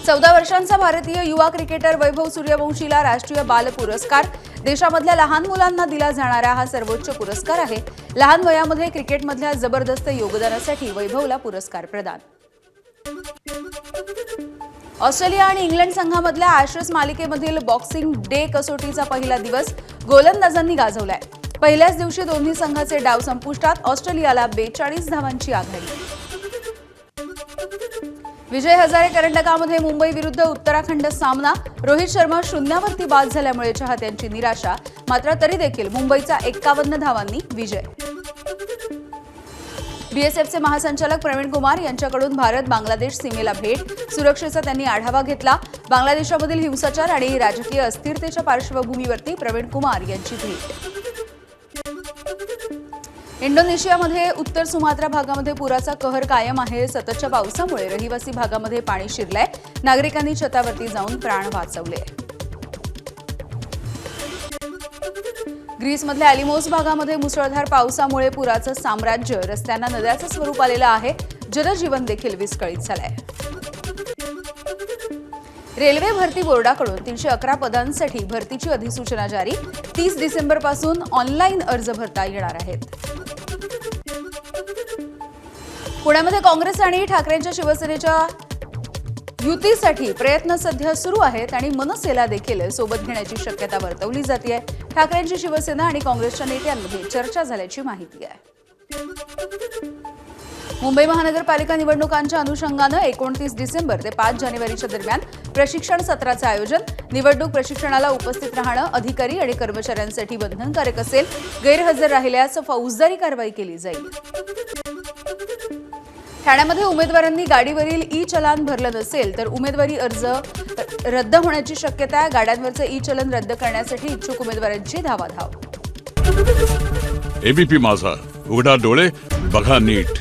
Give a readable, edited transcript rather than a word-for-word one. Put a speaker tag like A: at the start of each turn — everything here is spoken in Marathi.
A: 14 वर्षांचा भारतीय युवा क्रिकेटर वैभव सूर्यवंशीला राष्ट्रीय बाल पुरस्कार. देशामधल्या लहान मुलांना दिला जाणारा हा सर्वोच्च पुरस्कार आहे. लहान वयामध्ये क्रिकेटमधल्या जबरदस्त योगदानासाठी वैभवला पुरस्कार प्रदान. ऑस्ट्रेलिया आणि इंग्लंड संघामधल्या ॲशेस मालिकेमधील बॉक्सिंग डे कसोटीचा पहिला दिवस गोलंदाजांनी गाजवलाय. पहिल्याच दिवशी दोन्ही संघाचे डाव संपुष्टात. ऑस्ट्रेलियाला 42 धावांची आघाडी. विजय हजारे करंडकामध्ये मुंबई विरुद्ध उत्तराखंड सामना. रोहित शर्मा शून्यावरती बाद झाल्यामुळे चाहत्यांची निराशा. मात्र तरी देखील मुंबईचा 51 धावांनी विजय. बीएसएफचे महासंचालक प्रवीण कुमार यांच्याकडून भारत बांगलादेश सीमेला भेट. सुरक्षेचा त्यांनी आढावा घेतला. बांगलादेशामधील हिंसाचार आणि राजकीय अस्थिरतेच्या पार्श्वभूमीवरती प्रवीण कुमार यांची भेट. इंडोनेशियामध्ये उत्तर सुमात्रा भागामध्ये पुराचा कहर कायम आहे. सततच्या पावसामुळे रहिवासी भागामध्ये पाणी शिरलंय. नागरिकांनी छतावरती जाऊन प्राण वाचवले. ग्रीसमधल्या ॲलिमोस भागामध्ये मुसळधार पावसामुळे पुराचं साम्राज्य. रस्त्यांना नद्याचं स्वरूप आलेलं आहे. जनजीवन देखील विस्कळीत झालंय. रेल्वे भरती बोर्डाकडून 311 पदांसाठी भरतीची अधिसूचना जारी. 30 डिसेंबरपासून ऑनलाईन अर्ज भरता येणार आहेत. पुण्यामध्ये काँग्रेस आणि ठाकरेंच्या शिवसेनेच्या युतीसाठी प्रयत्न सध्या सुरू आहेत आणि मनसेला देखील सोबत घेण्याची शक्यता वर्तवली जाते. ठाकरेंची शिवसेना आणि काँग्रेसच्या नेत्यांमध्ये चर्चा झाल्याची माहिती आहे. मुंबई महानगरपालिका निवडणुकांच्या अनुषंगानं 29 डिसेंबर ते 5 जानेवारीच्या दरम्यान प्रशिक्षण सत्राचं आयोजन. निवडणूक प्रशिक्षणाला उपस्थित राहणं अधिकारी आणि कर्मचाऱ्यांसाठी बंधनकारक असेल. गैरहजर राहिल्यास फौजदारी कारवाई केली जाईल. ठाण्यामध्ये उमेदवारांनी गाडीवरील ई चलान भरलं नसेल तर उमेदवारी अर्ज रद्द होण्याची शक्यता आहे. गाड्यांवरचं ई चलन रद्द करण्यासाठी इच्छुक उमेदवारांची धावाधाव.
B: एबीपी माझा, उघडा डोळे बघा नीट.